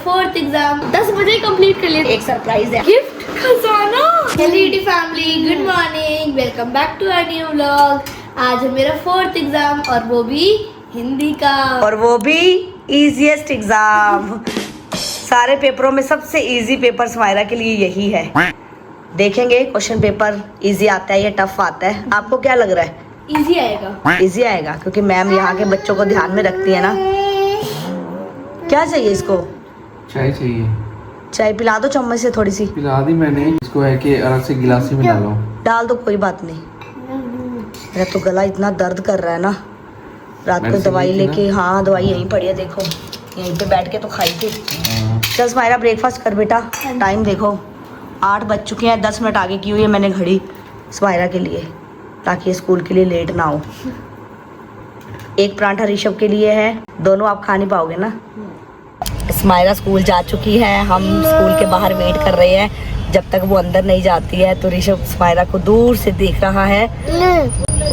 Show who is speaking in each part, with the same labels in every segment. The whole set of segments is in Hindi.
Speaker 1: फोर्थ एग्जाम 10 बजे कंप्लीट कर लिया।
Speaker 2: एक सरप्राइज है,
Speaker 1: गिफ्ट खजाना। Hello family, good morning, welcome back to our new vlog. आज है मेरा फोर्थ एग्जाम और वो भी हिंदी का,
Speaker 2: और वो भी इजीएस्ट एग्जाम। सारे पेपरों में सबसे इजी पेपर स्माइरा के लिए यही है। देखेंगे क्वेश्चन पेपर इजी आता है या टफ आता है। आपको क्या लग रहा है?
Speaker 1: इजी आएगा।
Speaker 2: इजी आएगा क्योंकि मैम यहाँ के बच्चों को ध्यान में रखती है ना। क्या चाहिए इसको?
Speaker 3: चाय चाहिए।
Speaker 2: चाय पिला दो चम्मच से थोड़ी सी।
Speaker 3: पिला दी मैंने, इसको है कि अलग से गिलासी में डालो।
Speaker 2: डाल दो, कोई बात नहीं। मेरा तो गला इतना दर्द कर रहा है ना। रात को दवाई लेके, हाँ दवाई यहीं पड़ी है, देखो यहीं पे बैठ के तो खाई थी। चल स्माइरा ब्रेकफास्ट कर बेटा। टाइम देखो 8 बज चुके हैं, 10 मिनट आगे की हुई है मैंने घड़ी स्माइरा के लिए, ताकि स्कूल के लिए लेट ना हो। एक पराठा ऋषभ के लिए है, दोनों आप खा नहीं पाओगे ना। स्माइरा स्कूल जा चुकी है, हम स्कूल के बाहर वेट कर रहे हैं। जब तक वो अंदर नहीं जाती है तो ऋषभ स्माइरा को दूर से देख रहा है,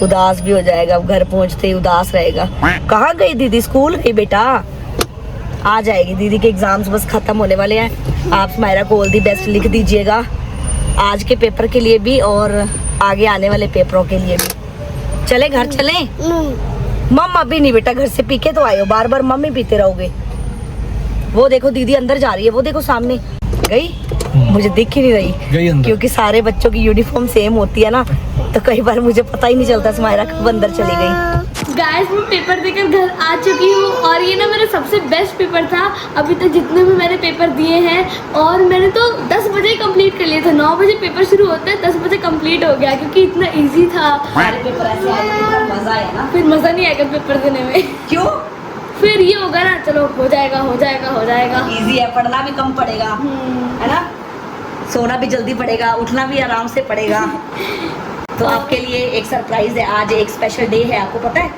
Speaker 2: उदास भी हो जाएगा। घर पहुंचते ही उदास रहेगा। कहाँ गई दीदी? स्कूल गई बेटा, आ जाएगी। दीदी के एग्जाम्स बस खत्म होने वाले हैं। आप स्माइरा को ऑल दी बेस्ट लिख दीजिएगा, आज के पेपर के लिए भी और आगे आने वाले पेपरों के लिए भी। चले घर चले? मम अभी नहीं बेटा, घर से पी के तो आए हो, बार बार मम्मी पीते रहोगे। वो देखो दीदी अंदर जा रही है, वो देखो सामने गई, मुझे दिख ही नहीं रही क्योंकि सारे बच्चों की यूनिफॉर्म सेम होती है ना, तो कई बार मुझे पता ही नहीं चलता स्माइरा कब अंदर चली गई।
Speaker 1: गाइस मैं पेपर देकर घर आ चुकी हूँ और ये ना मेरा सबसे बेस्ट पेपर था अभी तक जितने भी मैंने पेपर दिए हैं। और मैंने तो 10 बजे कंप्लीट कर लिया था। 9 बजे पेपर शुरू होता है, 10 बजे कंप्लीट हो गया क्योंकि इतना इजी था।
Speaker 2: पेपर ऐसे आए तो कितना मजा आया ना।
Speaker 1: फिर मज़ा नहीं आएगा पेपर देने में।
Speaker 2: क्यों?
Speaker 1: फिर ये होगा ना, चलो हो जाएगा हो जाएगा हो जाएगा।
Speaker 2: इजी है, पढ़ना भी कम पड़ेगा है ना, सोना भी जल्दी पड़ेगा, उठना भी आराम से पड़ेगा। तो आपके लिए एक सरप्राइज है, आज एक स्पेशल डे है, आपको पता है?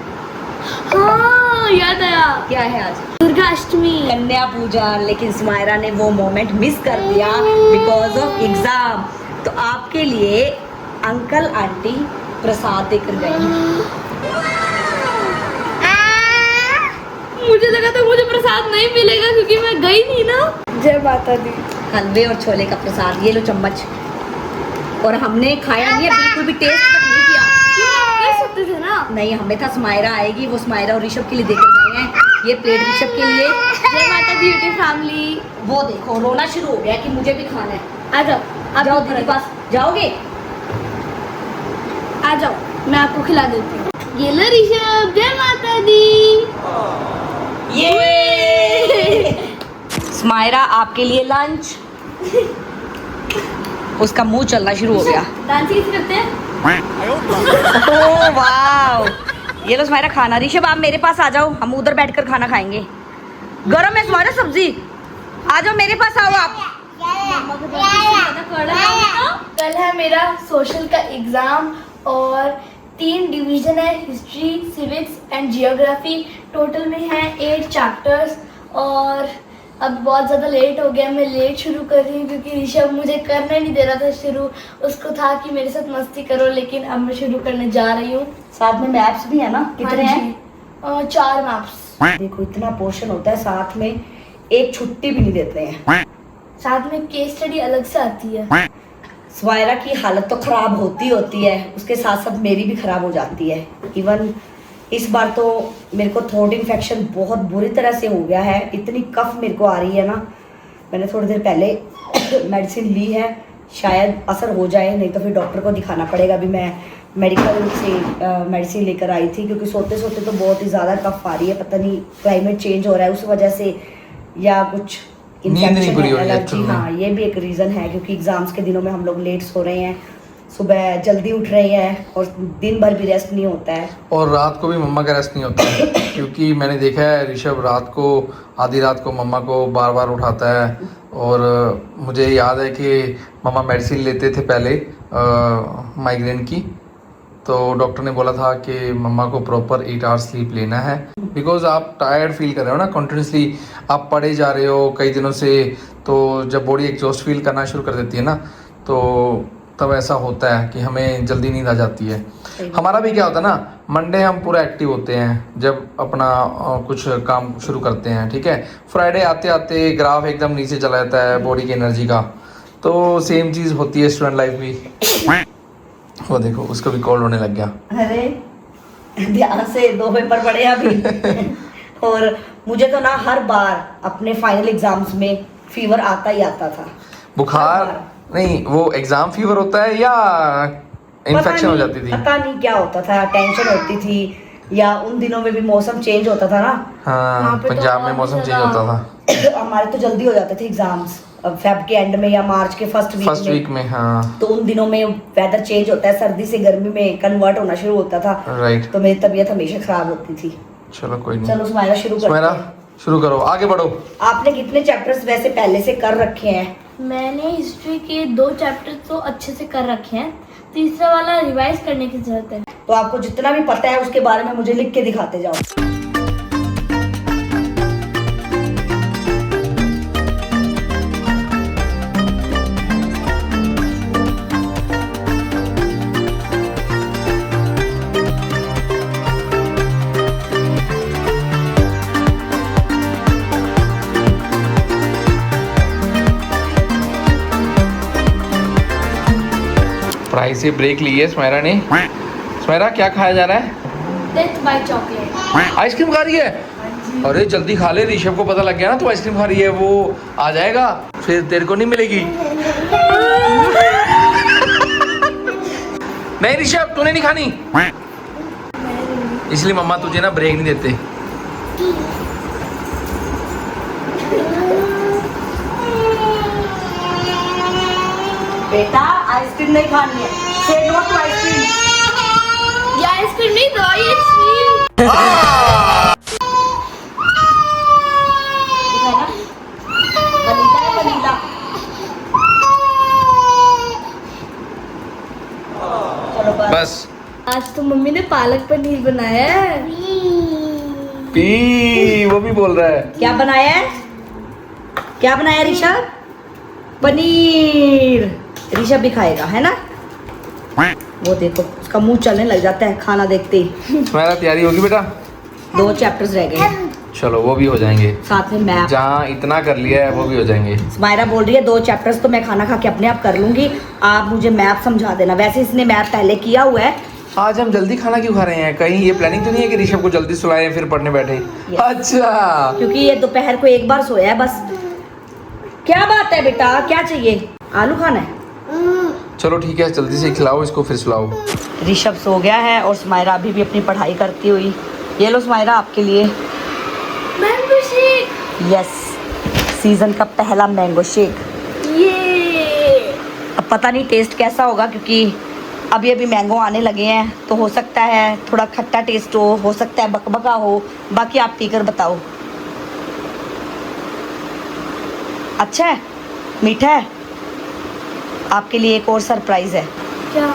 Speaker 1: हाँ याद आया।
Speaker 2: क्या है आज?
Speaker 1: दुर्गा अष्टमी,
Speaker 2: कन्या पूजा। लेकिन स्माइरा ने वो मोमेंट मिस कर दिया बिकॉज ऑफ एग्जाम। तो आपके लिए अंकल आंटी प्रसाद देकर गए।
Speaker 1: मुझे लगा था मुझे प्रसाद नहीं मिलेगा क्योंकि मैं गई नहीं ना। जय माता दी।
Speaker 2: हलवे और छोले का प्रसाद, ये लो चम्मच। और हमने खाया नहीं है, बिल्कुल भी टेस्ट तक नहीं किया।
Speaker 1: कर सकते थे ना।
Speaker 2: नहीं, हमें था स्माइरा आएगी, वो स्माइरा और ऋषभ के लिए देकर गए हैं। ये प्लेट ऋषभ के लिए।
Speaker 1: जय माता दी ब्यूटी फैमिली।
Speaker 2: वो देखो रोना शुरू हो गया कि मुझे भी खाना है।
Speaker 1: आ जाओ, आप
Speaker 2: जाओ दीदी पास जाओगे?
Speaker 1: आ जाओ, मैं आपको खिला देती हूँ। ये लो ऋषभ, जय माता दी।
Speaker 2: ये स्माइरा आपके लिए लंच। उसका मुंह चलना शुरू हो गया।
Speaker 1: डांसिंग करते हैं।
Speaker 2: ओह वाव, ये लो स्माइरा खाना। ऋषभ आप मेरे पास आ जाओ, हम उधर बैठकर खाना खाएंगे। गरम है स्माइरा सब्जी, आ जाओ मेरे पास आओ आप।
Speaker 1: कल है मेरा सोशल का एग्जाम और 3 डिवीजन है, history, civics and geography. Total में है 8 चैप्टर्स। और अब बहुत ज़्यादा लेट हो गया, मैं लेट शुरू कर रही हूँ क्योंकि ऋषभ मुझे करने नहीं दे रहा था शुरू। उसको था कि मेरे साथ मस्ती करो, लेकिन अब मैं शुरू करने जा रही हूँ।
Speaker 2: साथ में मैप्स भी है ना? कितने हैं?
Speaker 1: 4 मैप्स।
Speaker 2: देखो इतना पोर्शन होता है, साथ में एक छुट्टी भी नहीं देते हैं।
Speaker 1: साथ में केस स्टडी अलग से आती है।
Speaker 2: स्माइरा की हालत तो खराब होती है, उसके साथ साथ मेरी भी खराब हो जाती है। इवन इस बार तो मेरे को थ्रोट इन्फेक्शन बहुत बुरी तरह से हो गया है। इतनी कफ मेरे को आ रही है ना, मैंने थोड़ी देर पहले मेडिसिन ली है, शायद असर हो जाए, नहीं तो फिर डॉक्टर को दिखाना पड़ेगा। अभी मैं मेडिकल से मेडिसिन लेकर आई थी क्योंकि सोते सोते तो बहुत ही ज़्यादा कफ आ रही है। पता नहीं क्लाइमेट चेंज हो रहा है उस वजह से या कुछ इन्फेक्शन है, एलर्जी। हाँ ये भी एक रीज़न है क्योंकि एग्ज़ाम्स के दिनों में हम लोग लेट सो रहे हैं, सुबह जल्दी उठ रहे हैं और दिन भर भी रेस्ट नहीं होता है।
Speaker 3: और रात को भी मम्मा का रेस्ट नहीं होता है क्योंकि मैंने देखा है ऋषभ रात को, आधी रात को मम्मा को बार बार उठाता है। और मुझे याद है कि मम्मा मेडिसिन लेते थे पहले माइग्रेन की, तो डॉक्टर ने बोला था कि मम्मा को प्रॉपर 8 आवर्स स्लीप लेना है बिकॉज आप टायर्ड फील कर रहे हो ना, कंटिन्यूसली आप पढ़े जा रहे हो कई दिनों से, तो जब बॉडी एग्जॉस्ट फील करना शुरू कर देती है ना, तो तब ऐसा होता है कि हमें जल्दी नींद आ जाती है। हमारा भी क्या होता है ना, मंडे हम पूरा एक्टिव होते हैं जब अपना कुछ काम शुरू करते हैं, ठीक है। फ्राइडे आते आते ग्राफ एकदम नीचे चला जाता है बॉडी की एनर्जी का। तो सेम चीज़ होती है स्टूडेंट लाइफ भी। वो देखो उसको भी कॉल होने लग गया।
Speaker 2: अरे ध्यान से, 2 पेपर पढ़े अभी। और मुझे तो ना हर बार अपने फाइनल एग्जाम्स में फीवर आता ही आता था।
Speaker 3: बुखार नहीं, वो एग्जाम फीवर होता है या इन्फेक्शन हो जाती थी?
Speaker 2: पता नहीं क्या होता था, टेंशन होती थी या उन दिनों में भी मौसम चेंज होता था ना।
Speaker 3: हाँ,
Speaker 1: वहाँ पे तो
Speaker 3: पंजाब में
Speaker 1: और भी
Speaker 3: मौसम चेंज
Speaker 1: ज्यादा।
Speaker 3: होता था।
Speaker 2: हमारे तो जल्दी हो जाते थे एग्जाम्स, फेब के एंड में या मार्च के फर्स्ट वीक में।
Speaker 3: हाँ
Speaker 2: तो उन दिनों में वेदर चेंज होता है, सर्दी से गर्मी में कन्वर्ट होना शुरू होता था।
Speaker 3: राइट।
Speaker 2: तो मेरी तबीयत हमेशा खराब होती थी।
Speaker 3: चलो कोई नहीं,
Speaker 2: चलो सुमाइरा शुरू करते
Speaker 3: सुमाइरा
Speaker 2: हैं।
Speaker 3: शुरू करो, आगे बढ़ो।
Speaker 2: आपने कितने चैप्टर्स वैसे पहले से कर रखे हैं?
Speaker 1: मैंने हिस्ट्री के 2 चैप्टर तो अच्छे से कर रखे हैं, तीसरा वाला रिवाइज करने की जरूरत है।
Speaker 2: तो आपको जितना भी पता है उसके बारे में मुझे लिख के दिखाते जाओ।
Speaker 3: पढ़ाई से ब्रेक ली है सुमाइरा ने। सुमाइरा क्या खाया जा रहा है?
Speaker 1: Death by chocolate.
Speaker 3: आइसक्रीम खा रही है? अरे जल्दी खा ले, ऋषभ को पता लग गया ना तू आइसक्रीम खा रही है, वो आ जाएगा फिर तेरे को नहीं मिलेगी। नहीं ऋषभ तूने नहीं खानी, इसलिए मम्मा तुझे ना ब्रेक नहीं देते।
Speaker 2: बेटा आइसक्रीम नहीं खानी है, से नो टू आइसक्रीम।
Speaker 1: ये आइसक्रीम नहीं दो, ये स्वीट।
Speaker 2: वनीला है, वनीला। चलो
Speaker 3: बस
Speaker 1: आज तो मम्मी ने पालक पनीर बनाया है।
Speaker 3: पी, वो भी बोल रहा है।
Speaker 2: क्या बनाया है? क्या बनाया ऋषभ? पनीर। ऋषभ भी खाएगा है ना? वो देखो उसका मुंह चलने लग जाता है खाना देखते ही।
Speaker 3: तुम्हारा तैयारी होगी बेटा?
Speaker 2: 2 चैप्टर्स रह गए हैं,
Speaker 3: चलो वो भी हो जाएंगे,
Speaker 2: साथ में मैप।
Speaker 3: जहाँ इतना कर लिया है वो भी हो जाएंगे।
Speaker 2: सुमाइरा बोल रही है 2 चैप्टर्स तो मैं खाना खा के अपने आप कर लूंगी, आप मुझे मैप समझा देना। वैसे इसने मैप पहले किया हुआ है।
Speaker 3: आज हम जल्दी खाना क्यों खा रहे हैं? कहीं ये प्लानिंग तो नहीं है कि ऋषभ को जल्दी सुलाएं फिर पढ़ने बैठे? अच्छा,
Speaker 2: क्योंकि ये दोपहर को एक बार सोया है बस। क्या बात है बेटा, क्या चाहिए? आलू खाना है?
Speaker 3: चलो ठीक है, जल्दी से खिलाओ इसको फिर सुलाओ।
Speaker 2: ऋषभ सो गया है और सुमाइरा अभी भी अपनी पढ़ाई करती हुई। ये लो सुमाइरा आपके लिए
Speaker 1: मैंगो शेक।
Speaker 2: यस, सीजन का पहला मैंगो शेक।
Speaker 1: ये
Speaker 2: अब पता नहीं टेस्ट कैसा होगा, क्योंकि अभी अभी मैंगो आने लगे हैं, तो हो सकता है थोड़ा खट्टा टेस्ट हो सकता है बकबका हो। बाकी आप पीकर बताओ। अच्छा है, मीठा है। आपके लिए एक और सरप्राइज है।
Speaker 1: क्या?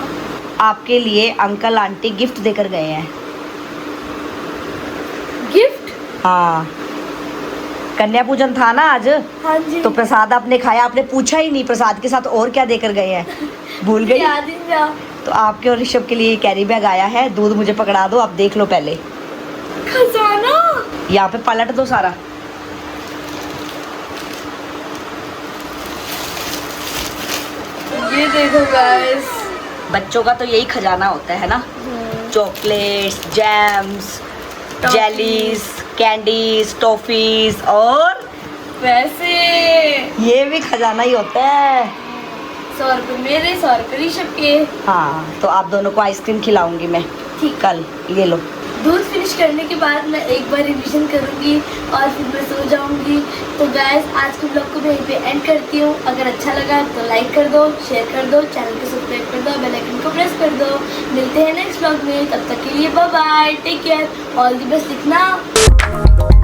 Speaker 2: आपके लिए अंकल आंटी गिफ्ट देकर गए हैं।
Speaker 1: गिफ्ट?
Speaker 2: हाँ, कन्या पूजन था ना आज,
Speaker 1: हाँ जी।
Speaker 2: तो प्रसाद आपने खाया, आपने पूछा ही नहीं प्रसाद के साथ और क्या देकर गए हैं, भूल गई?
Speaker 1: याद ही नहीं रहा।
Speaker 2: तो आपके और ऋषभ के लिए कैरी बैग आया है। दूध मुझे पकड़ा दो, आप देख लो पहले।
Speaker 1: खजाना।
Speaker 2: यहाँ पे पलट दो सारा।
Speaker 1: ये देखो गाइस,
Speaker 2: बच्चों का तो यही खजाना होता है ना, chocolates, jams,
Speaker 1: toffee.
Speaker 2: Jellies, candies, toffees, और
Speaker 1: वैसे
Speaker 2: ये भी खजाना ही होता है।
Speaker 1: 100 रुपये मेरे, 100 रुपये ऋषभ के।
Speaker 2: हाँ, तो आप दोनों को आइसक्रीम खिलाऊंगी मैं
Speaker 1: ठीक।
Speaker 2: कल। ये लो।
Speaker 1: दूध फिनिश करने के बाद मैं एक बार रिवीजन करूंगी और फिर मैं सो जाऊंगी। तो गाइस आज के ब्लॉग को मैं यहीं पे एंड करती हूँ। अगर अच्छा लगा तो लाइक कर दो, शेयर कर दो, चैनल को सब्सक्राइब कर दो, बेल आइकन को प्रेस कर दो। मिलते हैं नेक्स्ट ब्लॉग में, तब तक के लिए bye bye, take care, all the best लिखना।